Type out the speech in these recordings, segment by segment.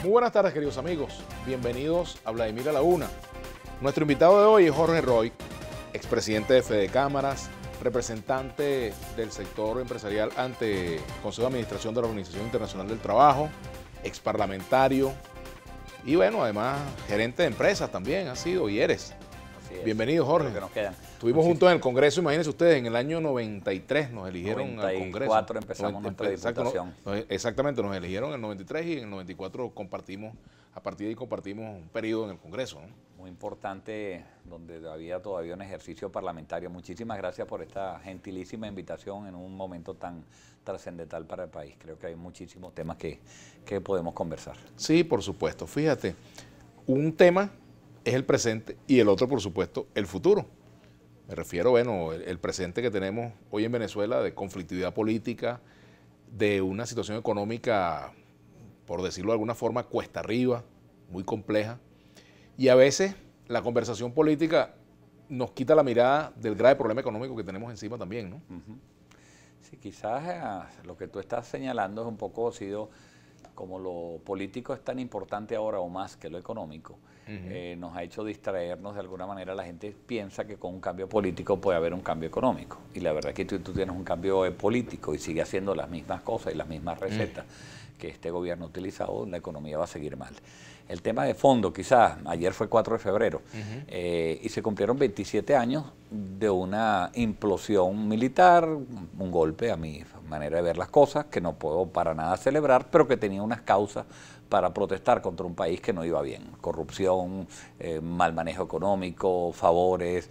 Muy buenas tardes, queridos amigos. Bienvenidos a Vladimir a la Una. Nuestro invitado de hoy es Jorge Roig, expresidente de Fedecámaras, representante del sector empresarial ante el Consejo de Administración de la Organización Internacional del Trabajo, exparlamentario y bueno, además gerente de empresas también ha sido y eres. Bienvenido, Jorge. Que nos quedan. Estuvimos juntos en el Congreso, imagínense ustedes, en el año 93 nos eligieron 94 al Congreso. empezamos nuestra diputación. Exactamente, nos eligieron en el 93 y en el 94 compartimos, a partir de ahí compartimos un periodo en el Congreso, ¿no? Muy importante, donde había todavía un ejercicio parlamentario. Muchísimas gracias por esta gentilísima invitación en un momento tan trascendental para el país. Creo que hay muchísimos temas que podemos conversar. Sí, por supuesto. Fíjate, un tema es el presente y el otro, por supuesto, el futuro. Me refiero, bueno, el presente que tenemos hoy en Venezuela de conflictividad política, de una situación económica, por decirlo de alguna forma, cuesta arriba, muy compleja. Y a veces la conversación política nos quita la mirada del grave problema económico que tenemos encima también, ¿no? Sí, quizás lo que tú estás señalando es un poco sido como lo político es tan importante ahora o más que lo económico. Nos ha hecho distraernos de alguna manera. La gente piensa que con un cambio político puede haber un cambio económico. Y la verdad es que tú tienes un cambio político y sigue haciendo las mismas cosas y las mismas recetas que este gobierno ha utilizado, la economía va a seguir mal. El tema de fondo, quizás, ayer fue 4 de febrero, y se cumplieron 27 años de una implosión militar, un golpe, a mi manera de ver las cosas, que no puedo para nada celebrar, pero que tenía unas causas para protestar contra un país que no iba bien. Corrupción, mal manejo económico, favores,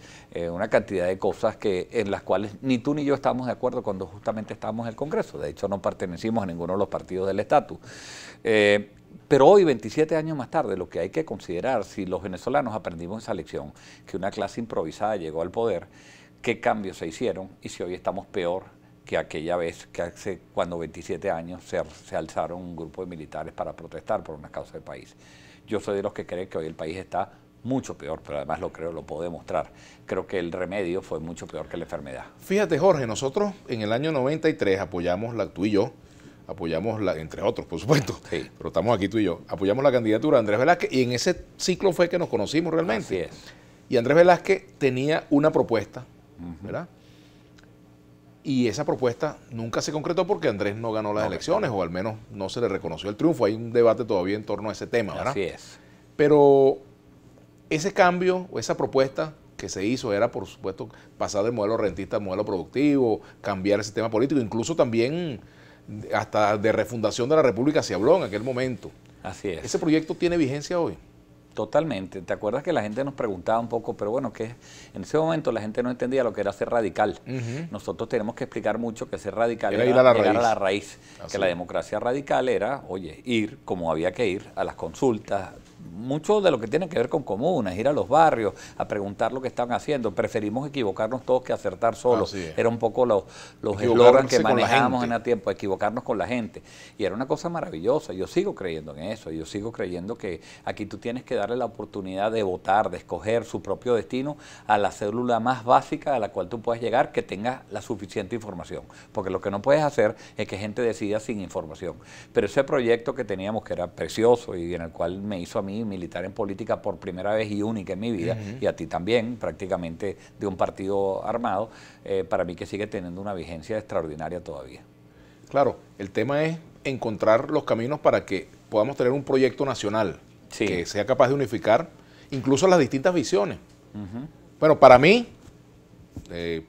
una cantidad de cosas en las cuales ni tú ni yo estábamos de acuerdo cuando justamente estábamos en el Congreso. De hecho, no pertenecimos a ninguno de los partidos del estatus. Pero hoy, 27 años más tarde, lo que hay que considerar, si los venezolanos aprendimos esa lección, que una clase improvisada llegó al poder, qué cambios se hicieron y si hoy estamos peor que aquella vez, que hace cuando 27 años se alzaron un grupo de militares para protestar por una causa del país. Yo soy de los que creen que hoy el país está mucho peor, pero además lo puedo demostrar. Creo que el remedio fue mucho peor que la enfermedad. Fíjate, Jorge, nosotros en el año 93 apoyamos, tú y yo, apoyamos, entre otros, por supuesto, sí, pero estamos aquí tú y yo, apoyamos la candidatura de Andrés Velázquez y en ese ciclo fue que nos conocimos realmente. Así es. Y Andrés Velázquez tenía una propuesta, ¿verdad? Y esa propuesta nunca se concretó porque Andrés no ganó las elecciones, o al menos no se le reconoció el triunfo. Hay un debate todavía en torno a ese tema, ¿verdad? Así es. Pero ese cambio o esa propuesta que se hizo era, por supuesto, pasar del modelo rentista al modelo productivo, cambiar el sistema político, incluso también hasta de refundación de la República se habló en aquel momento. Así es. ¿Ese proyecto tiene vigencia hoy? Totalmente. ¿Te acuerdas que la gente nos preguntaba un poco, pero bueno, que en ese momento la gente no entendía lo que era ser radical? Nosotros tenemos que explicar mucho que ser radical era llegar a la raíz. Que la democracia radical era, oye, ir como había que ir a las consultas, mucho de lo que tiene que ver con comunas, ir a los barrios, a preguntar lo que estaban haciendo. Preferimos equivocarnos todos que acertar solos. Era un poco los eslogans que manejábamos en el tiempo, equivocarnos con la gente. Y era una cosa maravillosa. Yo sigo creyendo en eso. Yo sigo creyendo que aquí tú tienes que darle la oportunidad de votar, de escoger su propio destino a la célula más básica a la cual tú puedes llegar, que tenga la suficiente información. Porque lo que no puedes hacer es que gente decida sin información. Pero ese proyecto que teníamos, que era precioso y en el cual me hizo a mí militar en política por primera vez y única en mi vida, y a ti también, prácticamente de un partido armado, para mí que sigue teniendo una vigencia extraordinaria todavía. Claro, el tema es encontrar los caminos para que podamos tener un proyecto nacional que sea capaz de unificar incluso las distintas visiones. Bueno, para mí,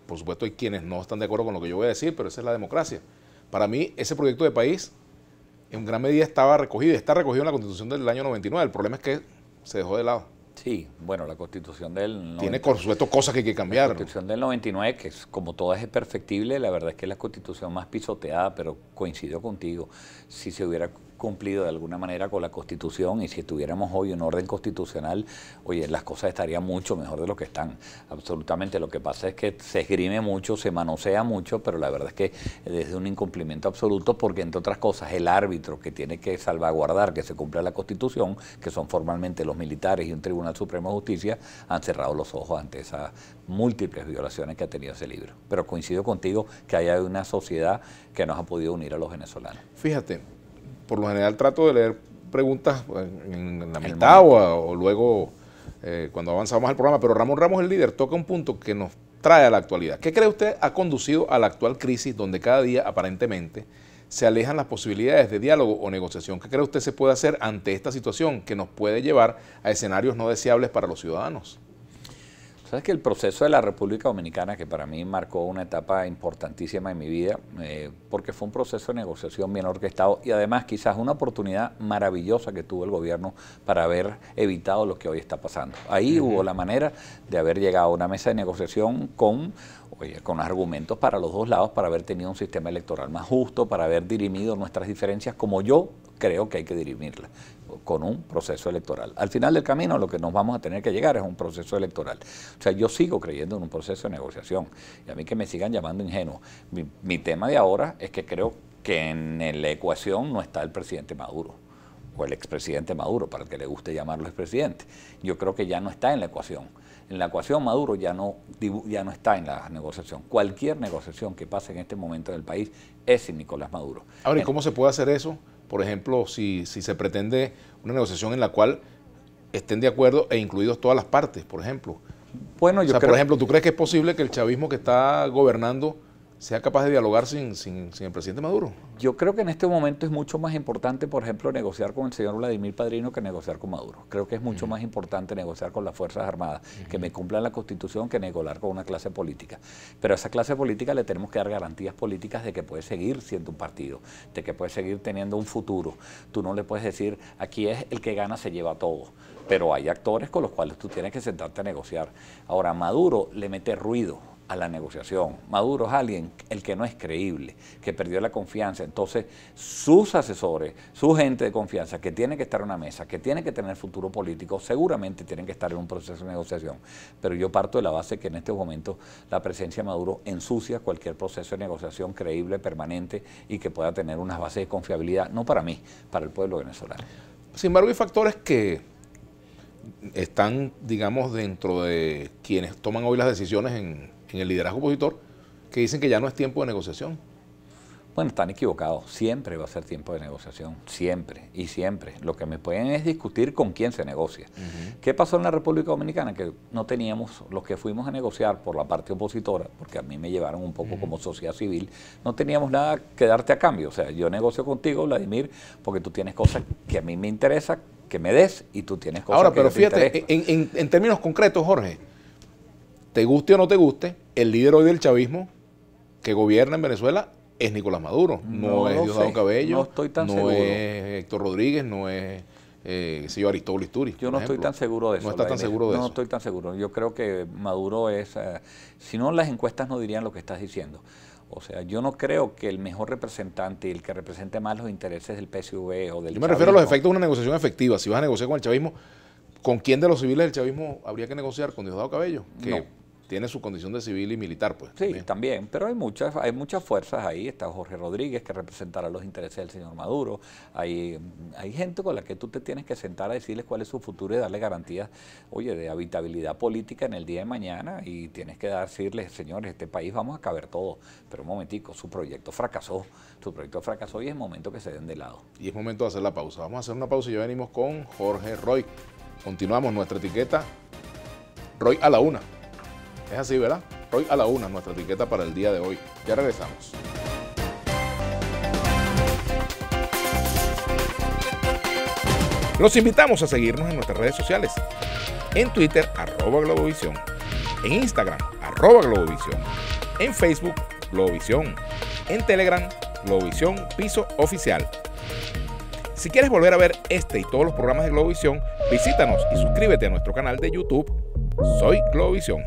por supuesto hay quienes no están de acuerdo con lo que yo voy a decir, pero esa es la democracia. Para mí, ese proyecto de país en gran medida estaba recogido y está recogido en la Constitución del año 99. El problema es que se dejó de lado. Sí, bueno, la Constitución del... Tiene, por supuesto, cosas que hay que cambiar. La Constitución del 99, que es, como todas es perfectible, la verdad es que es la Constitución más pisoteada, pero coincido contigo. Si se hubiera cumplido de alguna manera con la Constitución y si tuviéramos hoy un orden constitucional, oye, las cosas estarían mucho mejor de lo que están. Absolutamente, lo que pasa es que se esgrime mucho, se manosea mucho, pero la verdad es que desde un incumplimiento absoluto, porque entre otras cosas el árbitro que tiene que salvaguardar que se cumpla la Constitución, que son formalmente los militares y un Tribunal Supremo de Justicia, han cerrado los ojos ante esas múltiples violaciones que ha tenido ese libro. Pero coincido contigo que hay una sociedad que nos ha podido unir a los venezolanos. Fíjate, por lo general trato de leer preguntas en la mitad o luego cuando avanzamos al programa, pero Ramón Ramos, el líder, toca un punto que nos trae a la actualidad. ¿Qué cree usted ha conducido a la actual crisis donde cada día aparentemente se alejan las posibilidades de diálogo o negociación? ¿Qué cree usted se puede hacer ante esta situación que nos puede llevar a escenarios no deseables para los ciudadanos? Sabes que el proceso de la República Dominicana, que para mí marcó una etapa importantísima en mi vida, porque fue un proceso de negociación bien orquestado y además quizás una oportunidad maravillosa que tuvo el gobierno para haber evitado lo que hoy está pasando. Ahí hubo la manera de haber llegado a una mesa de negociación con argumentos para los dos lados, para haber tenido un sistema electoral más justo, para haber dirimido nuestras diferencias como yo creo que hay que dirimirlas, con un proceso electoral. Al final del camino lo que nos vamos a tener que llegar es un proceso electoral. O sea, yo sigo creyendo en un proceso de negociación y a mí que me sigan llamando ingenuo. Mi tema de ahora es que creo que en la ecuación no está el presidente Maduro o el expresidente Maduro, para el que le guste llamarlo expresidente. Yo creo que ya no está en la ecuación. En la ecuación Maduro ya no está en la negociación. Cualquier negociación que pase en este momento en el país es sin Nicolás Maduro. Ahora, ¿y cómo se puede hacer eso? Por ejemplo, si se pretende una negociación en la cual estén de acuerdo e incluidos todas las partes, por ejemplo. Bueno, yo creo... por ejemplo, ¿tú crees que es posible que el chavismo que está gobernando sea capaz de dialogar sin el presidente Maduro? Yo creo que en este momento es mucho más importante, por ejemplo, negociar con el señor Vladimir Padrino que negociar con Maduro. Creo que es mucho más importante negociar con las Fuerzas Armadas, que me cumplan la Constitución, que negociar con una clase política. Pero a esa clase política le tenemos que dar garantías políticas de que puede seguir siendo un partido, de que puede seguir teniendo un futuro. Tú no le puedes decir, aquí es el que gana se lleva todo. Pero hay actores con los cuales tú tienes que sentarte a negociar. Ahora, Maduro le mete ruido a la negociación. Maduro es alguien el que no es creíble, que perdió la confianza. Entonces, sus asesores, su gente de confianza, que tiene que estar en una mesa, que tiene que tener futuro político, seguramente tienen que estar en un proceso de negociación. Pero yo parto de la base que en este momento la presencia de Maduro ensucia cualquier proceso de negociación creíble, permanente y que pueda tener unas bases de confiabilidad, no para mí, para el pueblo venezolano. Sin embargo, hay factores que están, digamos, dentro de quienes toman hoy las decisiones en el liderazgo opositor, que dicen que ya no es tiempo de negociación. Bueno, están equivocados. Siempre va a ser tiempo de negociación. Siempre y siempre. Lo que me pueden es discutir con quién se negocia. ¿Qué pasó en la República Dominicana? Que no teníamos, los que fuimos a negociar por la parte opositora, porque a mí me llevaron un poco como sociedad civil, no teníamos nada que darte a cambio. O sea, yo negocio contigo, Vladimir, porque tú tienes cosas que a mí me interesa que me des y tú tienes cosas ahora, que pero no te fíjate, en términos concretos, Jorge, te guste o no te guste, el líder hoy del chavismo que gobierna en Venezuela es Nicolás Maduro, no es Diosdado Cabello, no estoy tan seguro. Es Héctor Rodríguez, no es Aristóbulo Isturi. Yo no estoy tan seguro de eso. No está tan seguro de eso. No estoy tan seguro. Yo creo que Maduro es, si no las encuestas no dirían lo que estás diciendo. O sea, yo no creo que el mejor representante y el que represente más los intereses del PSV o del Yo me refiero a los efectos de una negociación efectiva. Si vas a negociar con el chavismo, ¿con quién de los civiles del chavismo habría que negociar? ¿Con Diosdado Cabello? Que tiene su condición de civil y militar, pues. Sí, también, pero hay muchas fuerzas ahí. Está Jorge Rodríguez, que representará los intereses del señor Maduro. Hay gente con la que tú te tienes que sentar a decirles cuál es su futuro y darle garantías, oye, de habitabilidad política en el día de mañana, y tienes que decirles, señores, este país vamos a caber todo. Pero un momentico, su proyecto fracasó y es momento que se den de lado. Y es momento de hacer la pausa. Vamos a hacer una pausa y ya venimos con Jorge Roy. Continuamos nuestra etiqueta Roy a la una. Es así, ¿verdad? Roy a la una, nuestra etiqueta para el día de hoy. Ya regresamos. Los invitamos a seguirnos en nuestras redes sociales. En Twitter, @Globovisión. En Instagram, @Globovisión. En Facebook, Globovisión. En Telegram, Globovisión Piso Oficial. Si quieres volver a ver este y todos los programas de Globovisión, visítanos y suscríbete a nuestro canal de YouTube. Soy Globovisión.